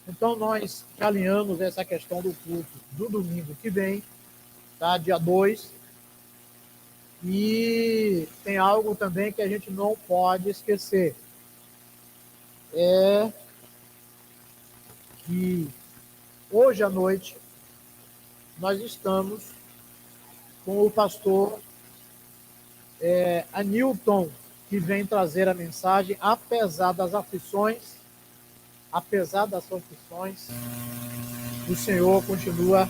Então, nós alinhamos essa questão do culto do domingo que vem, tá? Dia 2. E tem algo também que a gente não pode esquecer. É que hoje à noite nós estamos com o pastor Anilton, que vem trazer a mensagem, apesar das aflições, o Senhor continua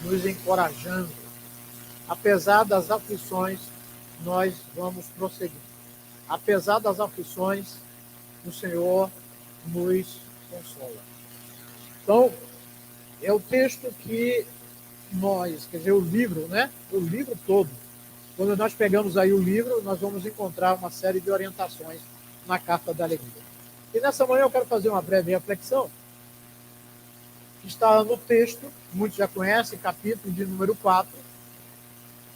nos encorajando. Apesar das aflições, nós vamos prosseguir. Apesar das aflições, o Senhor nos consola. Então, é o texto que nós, quer dizer, o livro, né? O livro todo. Quando nós pegamos aí o livro, nós vamos encontrar uma série de orientações na Carta da Alegria. E nessa manhã eu quero fazer uma breve reflexão, que está no texto, muitos já conhecem, capítulo de número 4.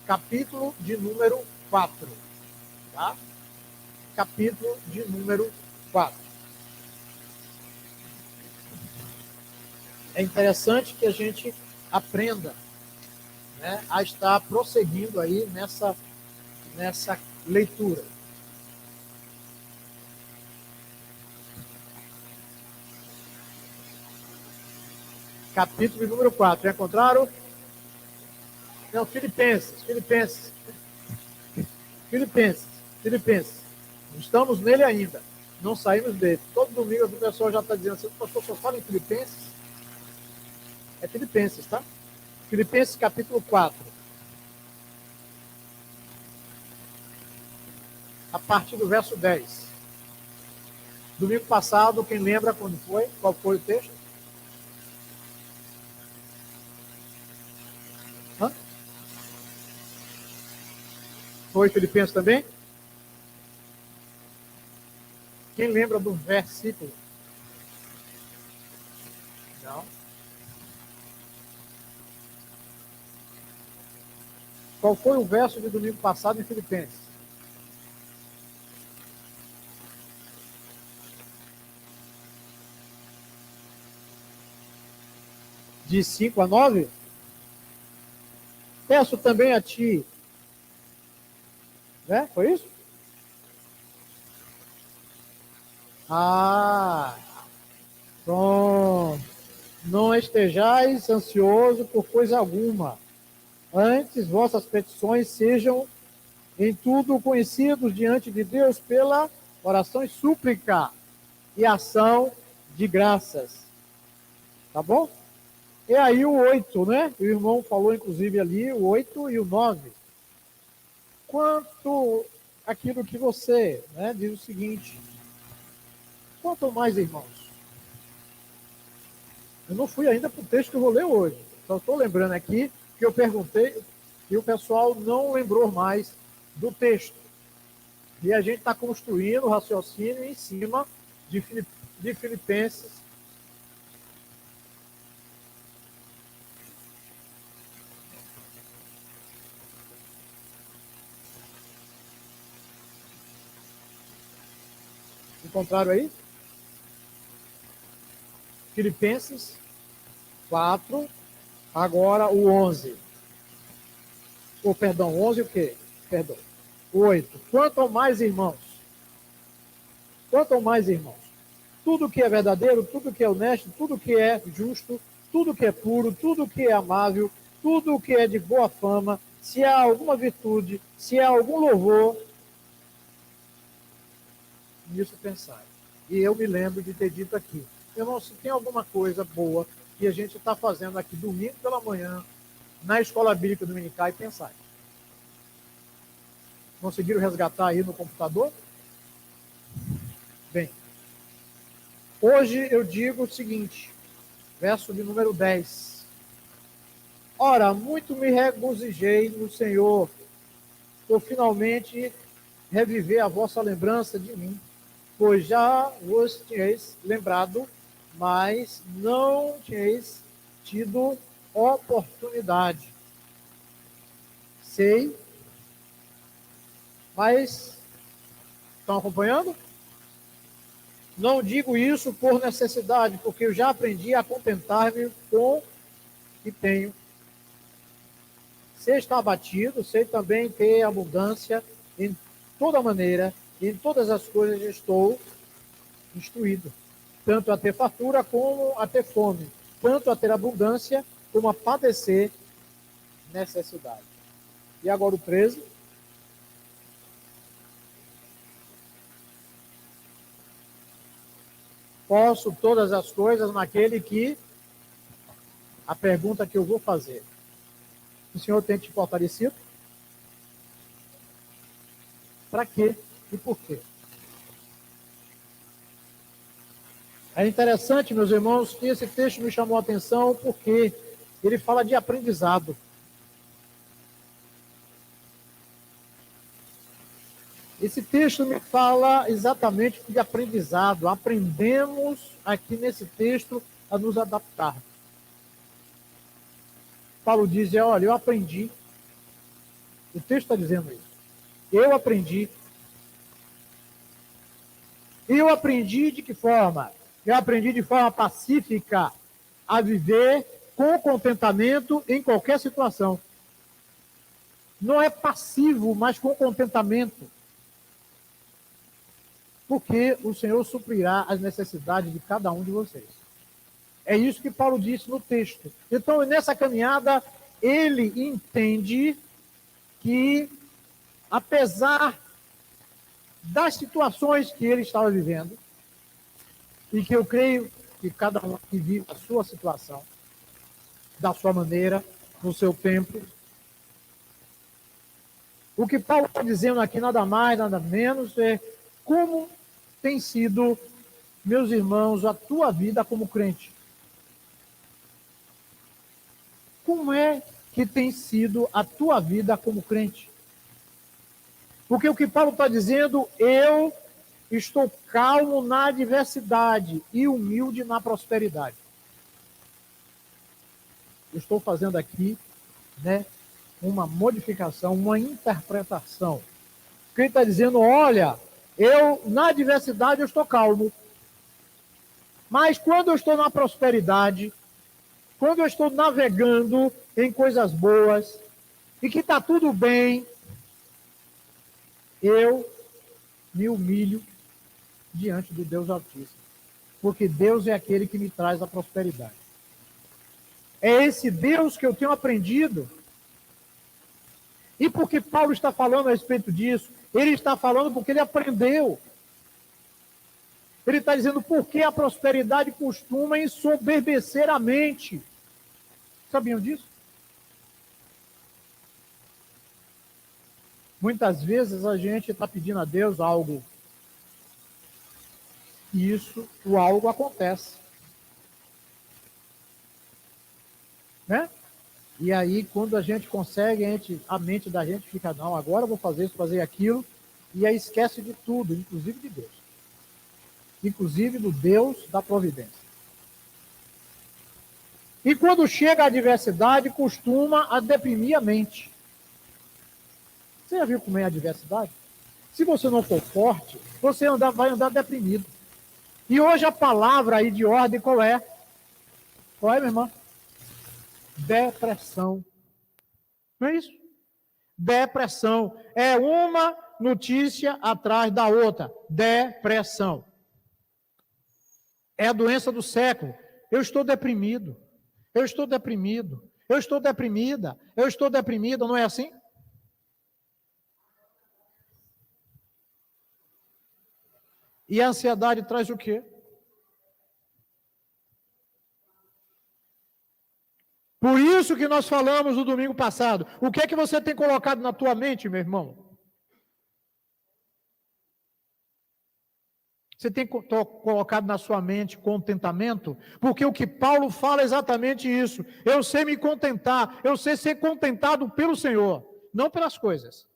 Capítulo de número 4. Tá? Capítulo de número 4. É interessante que a gente aprenda, né, a estar prosseguindo aí nessa leitura. Capítulo de número 4. Já encontraram? Não, Filipenses. Estamos nele ainda. Não saímos dele. Todo domingo o pessoal já está dizendo assim, pastor, só fala em Filipenses? É Filipenses, tá? Filipenses capítulo 4. A partir do verso 10. Domingo passado, quem lembra quando foi? Qual foi o texto? Hã? Foi Filipenses também? Quem lembra do versículo? Não. Qual foi o verso de domingo passado em Filipenses? De 5 a 9? Peço também a ti. Né? Foi isso? Ah, pronto. Não estejais ansioso por coisa alguma. Antes, vossas petições sejam em tudo conhecidos diante de Deus pela oração e súplica e ação de graças. Tá bom? E aí o 8, né? O irmão falou, inclusive, ali, o 8 e o 9. Quanto aquilo que você, né, diz o seguinte, quanto mais, irmãos, eu não fui ainda para o texto que eu vou ler hoje, só estou lembrando aqui que eu perguntei e o pessoal não lembrou mais do texto. E a gente está construindo o raciocínio em cima de Filipenses. Encontraram aí? Filipenses 4, agora o 11. Perdão, 11 o quê? Perdão. O 8. Quanto ao mais, irmãos, tudo que é verdadeiro, tudo que é honesto, tudo que é justo, tudo que é puro, tudo que é amável, tudo que é de boa fama, se há alguma virtude, se há algum louvor, nisso pensar. E eu me lembro de ter dito aqui, irmão, se tem alguma coisa boa que a gente está fazendo aqui domingo pela manhã, na Escola Bíblica Dominical, e pensar. Conseguiram resgatar aí no computador? Bem, hoje eu digo o seguinte, verso de número 10. Ora, muito me regozijei no Senhor, por finalmente reviver a vossa lembrança de mim, pois já vos tinhais lembrado, mas não tinhais tido oportunidade. Sei, mas estão acompanhando? Não digo isso por necessidade, porque eu já aprendi a contentar-me com o que tenho. Sei estar abatido, sei também ter abundância em toda maneira, em todas as coisas estou instruído, tanto a ter fartura como a ter fome, tanto a ter abundância como a padecer necessidade. E agora o 13. Posso todas as coisas naquele que... A pergunta que eu vou fazer: o Senhor tem te fortalecido? Para quê e por quê? É interessante, meus irmãos, que esse texto me chamou a atenção porque ele fala de aprendizado. Esse texto me fala exatamente de aprendizado. Aprendemos aqui nesse texto a nos adaptar. Paulo diz, olha, eu aprendi. O texto está dizendo isso. Eu aprendi. E eu aprendi de que forma? Eu aprendi de forma pacífica a viver com contentamento em qualquer situação. Não é passivo, mas com contentamento. Porque o Senhor suprirá as necessidades de cada um de vocês. É isso que Paulo disse no texto. Então, nessa caminhada, ele entende que, apesar das situações que ele estava vivendo, e que eu creio que cada um que vive a sua situação, da sua maneira, no seu tempo, o que Paulo está dizendo aqui, nada mais, nada menos, é como tem sido, meus irmãos, a tua vida como crente. Como é que tem sido a tua vida como crente? Porque o que Paulo está dizendo, eu estou calmo na adversidade e humilde na prosperidade. Eu estou fazendo aqui, uma modificação, uma interpretação. Quem está dizendo, olha, eu na adversidade eu estou calmo, mas quando eu estou na prosperidade, quando eu estou navegando em coisas boas e que está tudo bem, eu me humilho diante do Deus Altíssimo, porque Deus é aquele que me traz a prosperidade. É esse Deus que eu tenho aprendido. E por que Paulo está falando a respeito disso? Ele está falando porque ele aprendeu. Ele está dizendo porque a prosperidade costuma ensoberbecer a mente. Sabiam disso? Muitas vezes a gente está pedindo a Deus algo. E isso, o algo acontece. Né? E aí, quando a gente consegue, a mente da gente fica, não, agora eu vou fazer isso, fazer aquilo, e aí esquece de tudo, inclusive de Deus. Inclusive do Deus da providência. E quando chega a adversidade, costuma a deprimir a mente. Você já viu como é a adversidade? Se você não for forte, você vai andar deprimido. E hoje a palavra aí de ordem qual é? Qual é, minha irmã? Depressão. Não é isso? Depressão. É uma notícia atrás da outra. Depressão. É a doença do século. Eu estou deprimido. Eu estou deprimido. Eu estou deprimida. Eu estou deprimida. Não é assim? E a ansiedade traz o quê? Por isso que nós falamos no domingo passado. O que é que você tem colocado na tua mente, meu irmão? Você tem colocado na sua mente contentamento? Porque o que Paulo fala é exatamente isso. Eu sei me contentar, eu sei ser contentado pelo Senhor, não pelas coisas.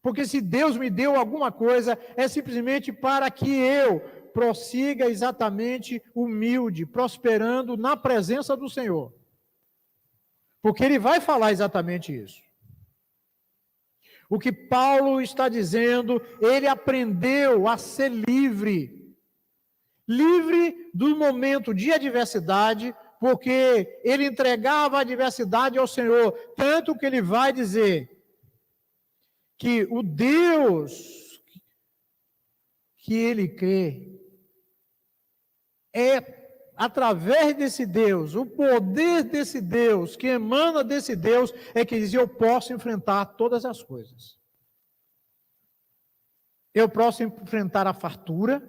Porque se Deus me deu alguma coisa, é simplesmente para que eu prossiga exatamente humilde, prosperando na presença do Senhor. Porque ele vai falar exatamente isso. O que Paulo está dizendo, ele aprendeu a ser livre. Livre do momento de adversidade, porque ele entregava a adversidade ao Senhor, tanto que ele vai dizer que o Deus que ele crê é através desse Deus, o poder desse Deus, que emana desse Deus, é que diz: eu posso enfrentar todas as coisas. Eu posso enfrentar a fartura,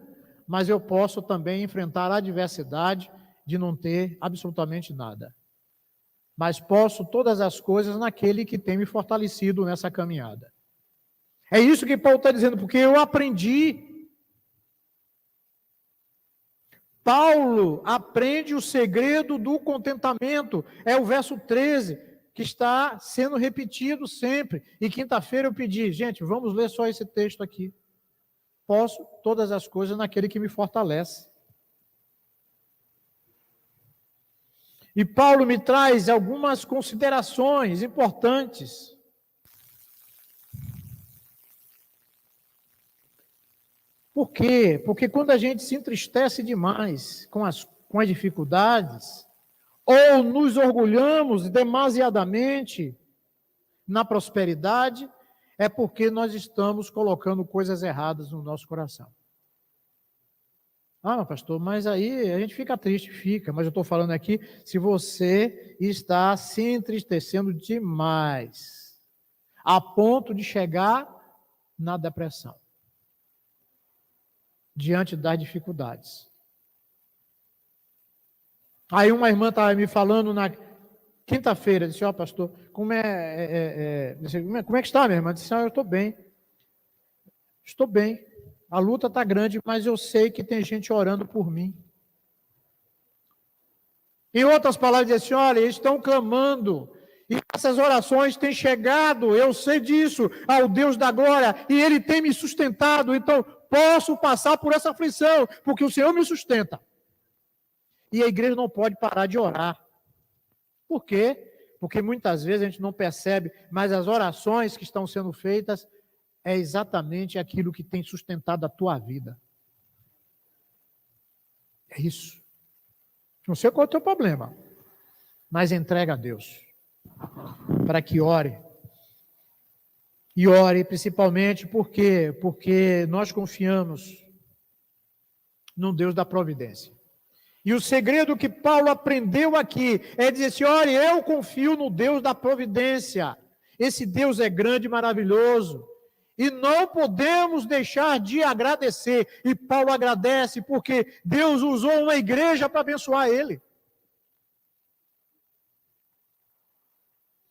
mas eu posso também enfrentar a adversidade de não ter absolutamente nada. Mas posso todas as coisas naquele que tem me fortalecido nessa caminhada. É isso que Paulo está dizendo, porque eu aprendi. Paulo aprende o segredo do contentamento. É o verso 13, que está sendo repetido sempre. E quinta-feira eu pedi, gente, vamos ler só esse texto aqui. Posso todas as coisas naquele que me fortalece. E Paulo me traz algumas considerações importantes. Por quê? Porque quando a gente se entristece demais com as dificuldades, ou nos orgulhamos demasiadamente na prosperidade, é porque nós estamos colocando coisas erradas no nosso coração. Ah, pastor, mas aí a gente fica triste, fica, mas eu estou falando aqui, se você está se entristecendo demais, a ponto de chegar na depressão, diante das dificuldades. Aí uma irmã estava me falando na quinta-feira, disse: ó, pastor, como é que está, minha irmã? Disse: eu estou bem. Estou bem. A luta está grande, mas eu sei que tem gente orando por mim. Em outras palavras, diz assim: olha, eles estão clamando, e essas orações têm chegado, eu sei disso, ao Deus da glória, e Ele tem me sustentado, então posso passar por essa aflição, porque o Senhor me sustenta. E a igreja não pode parar de orar. Por quê? Porque muitas vezes a gente não percebe, mas as orações que estão sendo feitas é exatamente aquilo que tem sustentado a tua vida. É isso. Não sei qual é o teu problema, mas entrega a Deus, para que ore. E ore principalmente porque nós confiamos no Deus da providência. E o segredo que Paulo aprendeu aqui é dizer assim: olha, eu confio no Deus da providência. Esse Deus é grande e maravilhoso. E não podemos deixar de agradecer. E Paulo agradece porque Deus usou uma igreja para abençoar ele.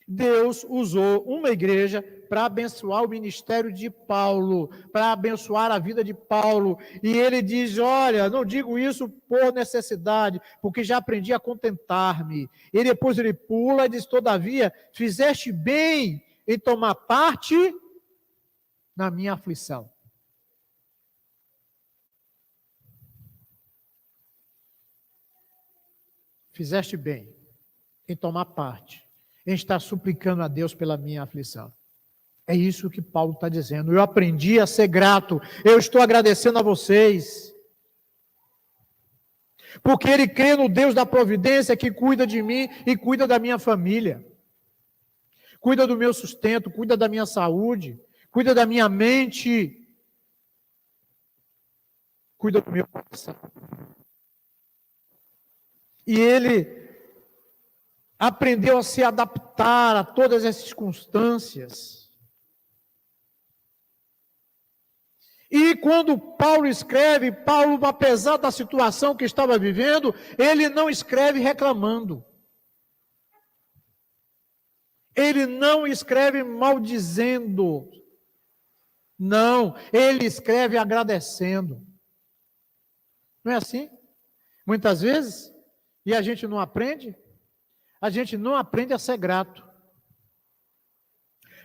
Deus usou uma igreja para abençoar o ministério de Paulo, para abençoar a vida de Paulo. E ele diz: olha, não digo isso por necessidade, porque já aprendi a contentar-me. E depois ele pula e diz: todavia, fizeste bem em tomar parte na minha aflição. Fizeste bem em tomar parte, em estar suplicando a Deus pela minha aflição. É isso que Paulo está dizendo. Eu aprendi a ser grato. Eu estou agradecendo a vocês. Porque ele crê no Deus da providência que cuida de mim e cuida da minha família. Cuida do meu sustento, cuida da minha saúde, cuida da minha mente. Cuida do meu coração. E ele aprendeu a se adaptar a todas as circunstâncias. E quando Paulo escreve, Paulo, apesar da situação que estava vivendo, ele não escreve reclamando. Ele não escreve maldizendo. Não, ele escreve agradecendo. Não é assim? Muitas vezes, e a gente não aprende? A gente não aprende a ser grato.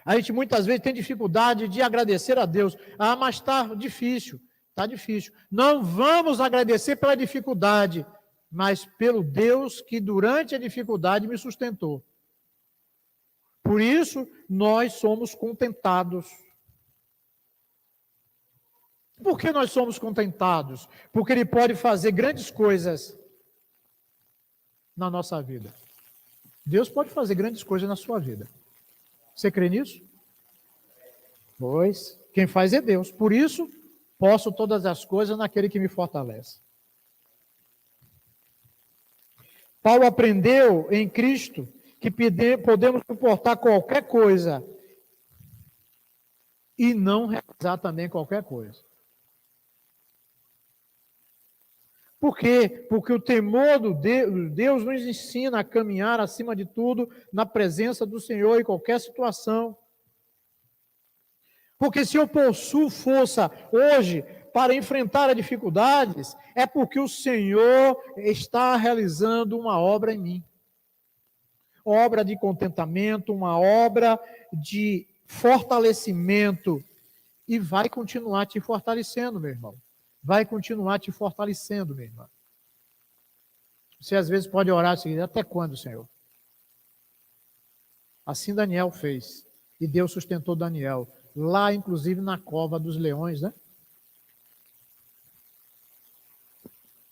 A gente muitas vezes tem dificuldade de agradecer a Deus. Ah, mas está difícil. Está difícil. Não vamos agradecer pela dificuldade, mas pelo Deus que durante a dificuldade me sustentou. Por isso, nós somos contentados. Por que nós somos contentados? Porque Ele pode fazer grandes coisas na nossa vida. Deus pode fazer grandes coisas na sua vida. Você crê nisso? Pois, quem faz é Deus. Por isso, posso todas as coisas naquele que me fortalece. Paulo aprendeu em Cristo que podemos suportar qualquer coisa e não realizar também qualquer coisa. Por quê? Porque o temor do Deus nos ensina a caminhar acima de tudo na presença do Senhor em qualquer situação. Porque se eu possuo força hoje para enfrentar as dificuldades, é porque o Senhor está realizando uma obra em mim. Obra de contentamento, uma obra de fortalecimento. E vai continuar te fortalecendo, meu irmão. Vai continuar te fortalecendo, minha irmã. Você às vezes pode orar assim, até quando, Senhor? Assim Daniel fez. E Deus sustentou Daniel. Lá, inclusive, na cova dos leões, né?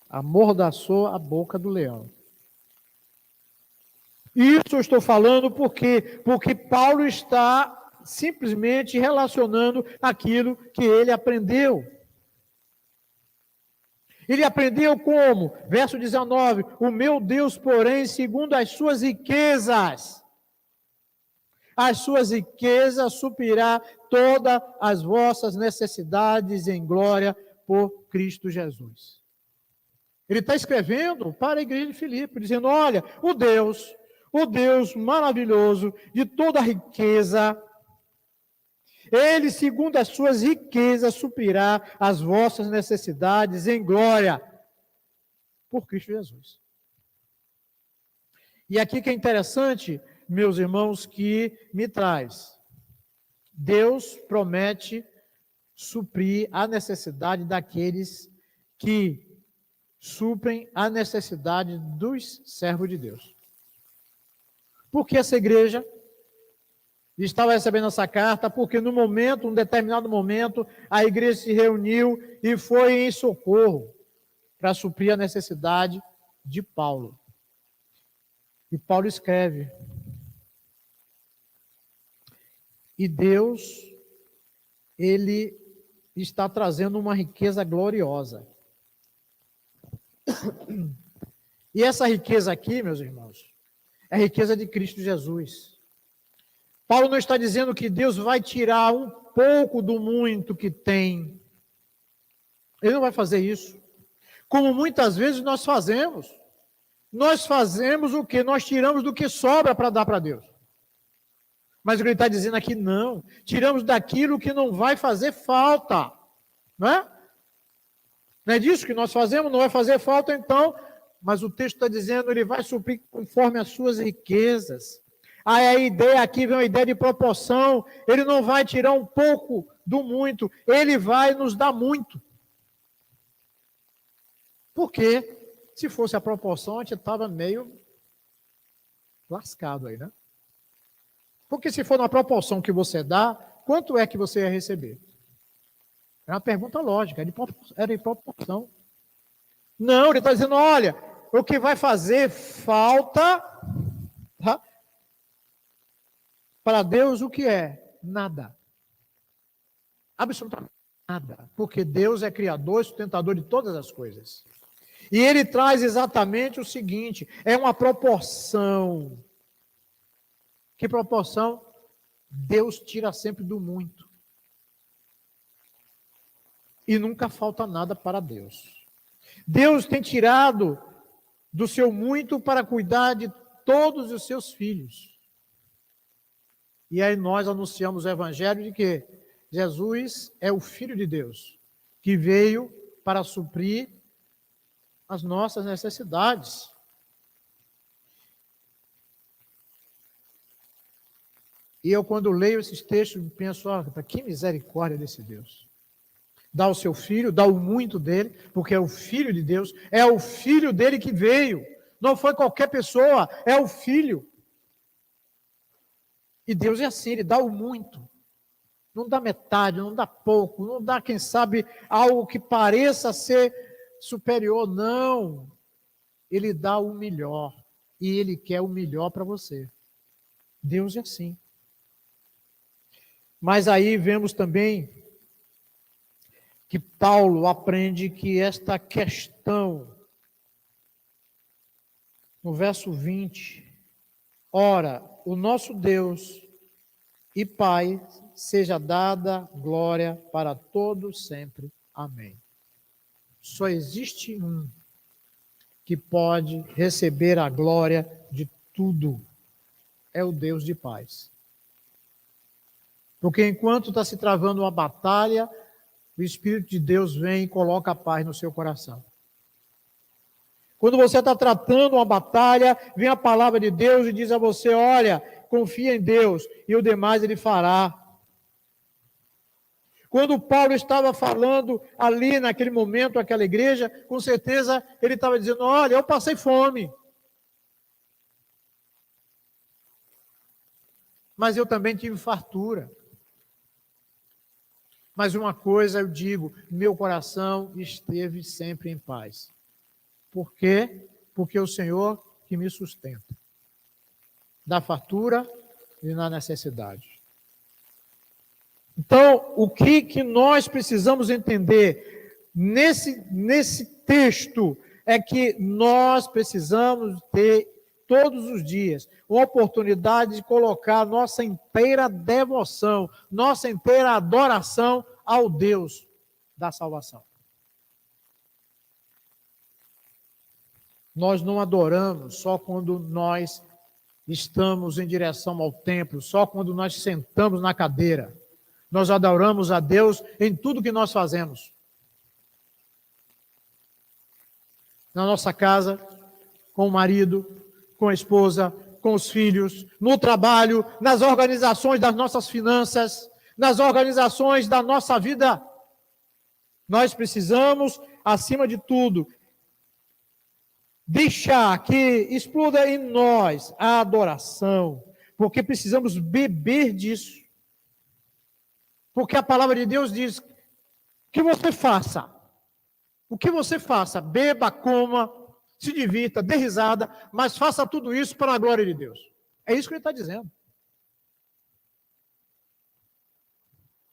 Amordaçou a boca do leão. Isso eu estou falando porque Paulo está simplesmente relacionando aquilo que ele aprendeu. Ele aprendeu como? Verso 19, o meu Deus, porém, segundo as suas riquezas, suprirá todas as vossas necessidades em glória por Cristo Jesus. Ele está escrevendo para a igreja de Filipe, dizendo, olha, o Deus maravilhoso de toda a riqueza, Ele, segundo as suas riquezas, suprirá as vossas necessidades em glória por Cristo Jesus. E aqui que é interessante, meus irmãos, que me traz. Deus promete suprir a necessidade daqueles que suprem a necessidade dos servos de Deus. Porque essa igreja estava recebendo essa carta, porque num determinado momento, a igreja se reuniu e foi em socorro para suprir a necessidade de Paulo. E Paulo escreve, e Deus, Ele está trazendo uma riqueza gloriosa. E essa riqueza aqui, meus irmãos, é a riqueza de Cristo Jesus. Paulo não está dizendo que Deus vai tirar um pouco do muito que tem. Ele não vai fazer isso. Como muitas vezes nós fazemos. Nós fazemos o quê? Nós tiramos do que sobra para dar para Deus. Mas o que ele está dizendo aqui, não. Tiramos daquilo que não vai fazer falta. Não é? Não é disso que nós fazemos? Não vai fazer falta, então. Mas o texto está dizendo, ele vai suprir conforme as suas riquezas. Aí a ideia aqui vem uma ideia de proporção. Ele não vai tirar um pouco do muito. Ele vai nos dar muito. Por quê? Se fosse a proporção, a gente estava meio lascado aí, né? Porque se for na proporção que você dá, quanto é que você ia receber? É uma pergunta lógica, é de proporção. Não, ele está dizendo, olha, o que vai fazer falta, tá? Para Deus o que é? Nada. Absolutamente nada. Porque Deus é criador e sustentador de todas as coisas. E ele traz exatamente o seguinte, é uma proporção. Que proporção? Deus tira sempre do muito. E nunca falta nada para Deus. Deus tem tirado do seu muito para cuidar de todos os seus filhos. E aí nós anunciamos o evangelho de que Jesus é o Filho de Deus, que veio para suprir as nossas necessidades. E eu, quando leio esses textos, penso, que misericórdia desse Deus. Dá o seu filho, dá o muito dele, porque é o Filho de Deus, é o Filho dele que veio. Não foi qualquer pessoa, é o Filho. E Deus é assim, Ele dá o muito. Não dá metade, não dá pouco, não dá, quem sabe, algo que pareça ser superior. Não. Ele dá o melhor. E Ele quer o melhor para você. Deus é assim. Mas aí vemos também que Paulo aprende que esta questão, no verso 20, ora, o nosso Deus e Pai, seja dada glória para todos sempre. Amém. Só existe um que pode receber a glória de tudo. É o Deus de paz. Porque enquanto está se travando uma batalha, o Espírito de Deus vem e coloca a paz no seu coração. Quando você está tratando uma batalha, vem a palavra de Deus e diz a você, olha, confia em Deus e o demais Ele fará. Quando Paulo estava falando ali naquele momento, aquela igreja, com certeza ele estava dizendo, olha, eu passei fome. Mas eu também tive fartura. Mas uma coisa eu digo, meu coração esteve sempre em paz. Por quê? Porque o Senhor que me sustenta. Da fartura e na necessidade. Então, o que nós precisamos entender nesse texto é que nós precisamos ter todos os dias uma oportunidade de colocar nossa inteira devoção, nossa inteira adoração ao Deus da salvação. Nós não adoramos só quando nós estamos em direção ao templo, só quando nós sentamos na cadeira. Nós adoramos a Deus em tudo que nós fazemos. Na nossa casa, com o marido, com a esposa, com os filhos, no trabalho, nas organizações das nossas finanças, nas organizações da nossa vida. Nós precisamos, acima de tudo, deixar que exploda em nós a adoração, porque precisamos beber disso. Porque a palavra de Deus diz que você faça. O que você faça, beba, coma, se divirta, dê risada, mas faça tudo isso para a glória de Deus. É isso que ele está dizendo.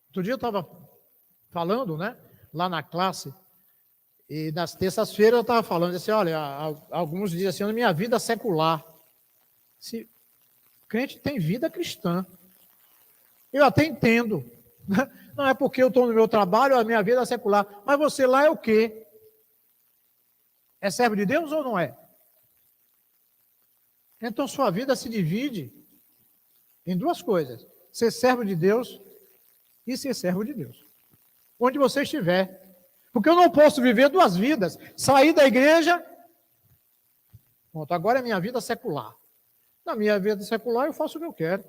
Outro dia eu estava falando, né, lá na classe, e nas terças-feiras eu estava falando assim, olha, alguns dizem assim, na minha vida secular. Se crente tem vida cristã. Eu até entendo. Não é porque eu estou no meu trabalho, a minha vida é secular. Mas você lá é o quê? É servo de Deus ou não é? Então sua vida se divide em duas coisas. Ser servo de Deus e ser servo de Deus. Onde você estiver. Porque eu não posso viver duas vidas. Sair da igreja, pronto, agora é minha vida secular. Na minha vida secular eu faço o que eu quero.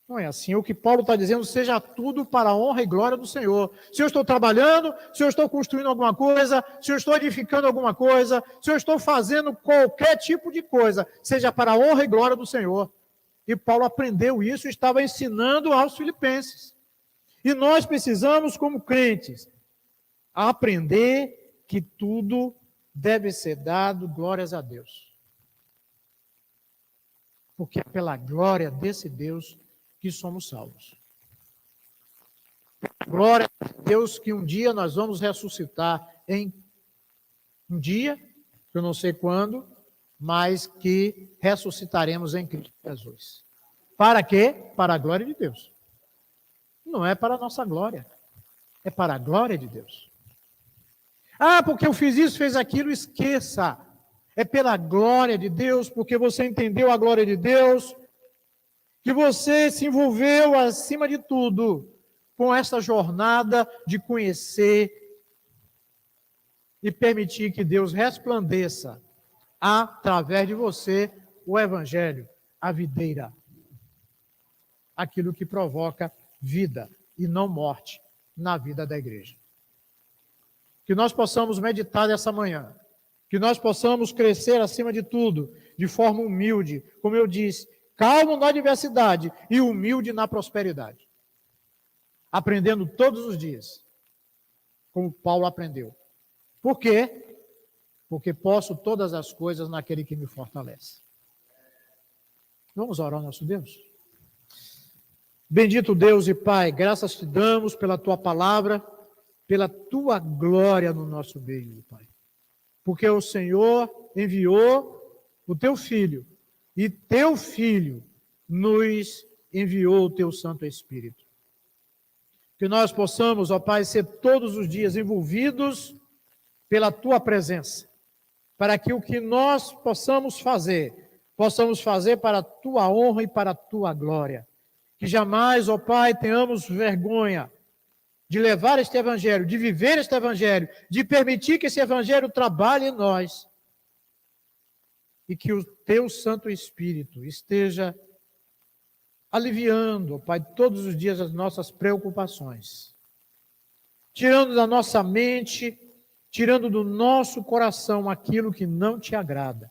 Não é assim. O que Paulo está dizendo, seja tudo para a honra e glória do Senhor. Se eu estou trabalhando, se eu estou construindo alguma coisa, se eu estou edificando alguma coisa, se eu estou fazendo qualquer tipo de coisa, seja para a honra e glória do Senhor. E Paulo aprendeu isso e estava ensinando aos filipenses. E nós precisamos, como crentes, aprender que tudo deve ser dado glórias a Deus. Porque é pela glória desse Deus que somos salvos. Glória a Deus que um dia nós vamos ressuscitar em um dia, eu não sei quando, mas que ressuscitaremos em Cristo Jesus. Para quê? Para a glória de Deus. Não é para a nossa glória, é para a glória de Deus. Ah, porque eu fiz isso, fez aquilo, esqueça. É pela glória de Deus, porque você entendeu a glória de Deus, que você se envolveu, acima de tudo, com essa jornada de conhecer e permitir que Deus resplandeça através de você o Evangelho, a videira, aquilo que provoca vida e não morte na vida da igreja. Que nós possamos meditar nessa manhã, que nós possamos crescer acima de tudo, de forma humilde, como eu disse, calmo na adversidade e humilde na prosperidade. Aprendendo todos os dias, como Paulo aprendeu. Por quê? Porque posso todas as coisas naquele que me fortalece. Vamos orar ao nosso Deus? Bendito Deus e Pai, graças te damos pela tua palavra, pela tua glória no nosso meio, Pai. Porque o Senhor enviou o teu Filho, e teu Filho nos enviou o teu Santo Espírito. Que nós possamos, ó Pai, ser todos os dias envolvidos pela tua presença, para que o que nós possamos fazer para a tua honra e para a tua glória. Que jamais, ó Pai, tenhamos vergonha de levar este evangelho, de viver este evangelho, de permitir que esse evangelho trabalhe em nós. E que o teu Santo Espírito esteja aliviando, ó Pai, todos os dias as nossas preocupações. Tirando da nossa mente, tirando do nosso coração aquilo que não te agrada.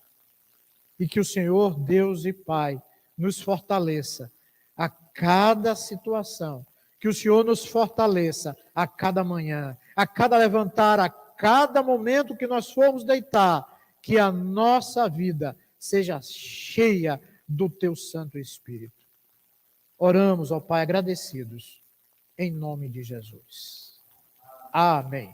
E que o Senhor, Deus e Pai, nos fortaleça a cada situação. Que o Senhor nos fortaleça a cada manhã, a cada levantar, a cada momento que nós formos deitar. Que a nossa vida seja cheia do teu Santo Espírito. Oramos, ó Pai, agradecidos, em nome de Jesus. Amém.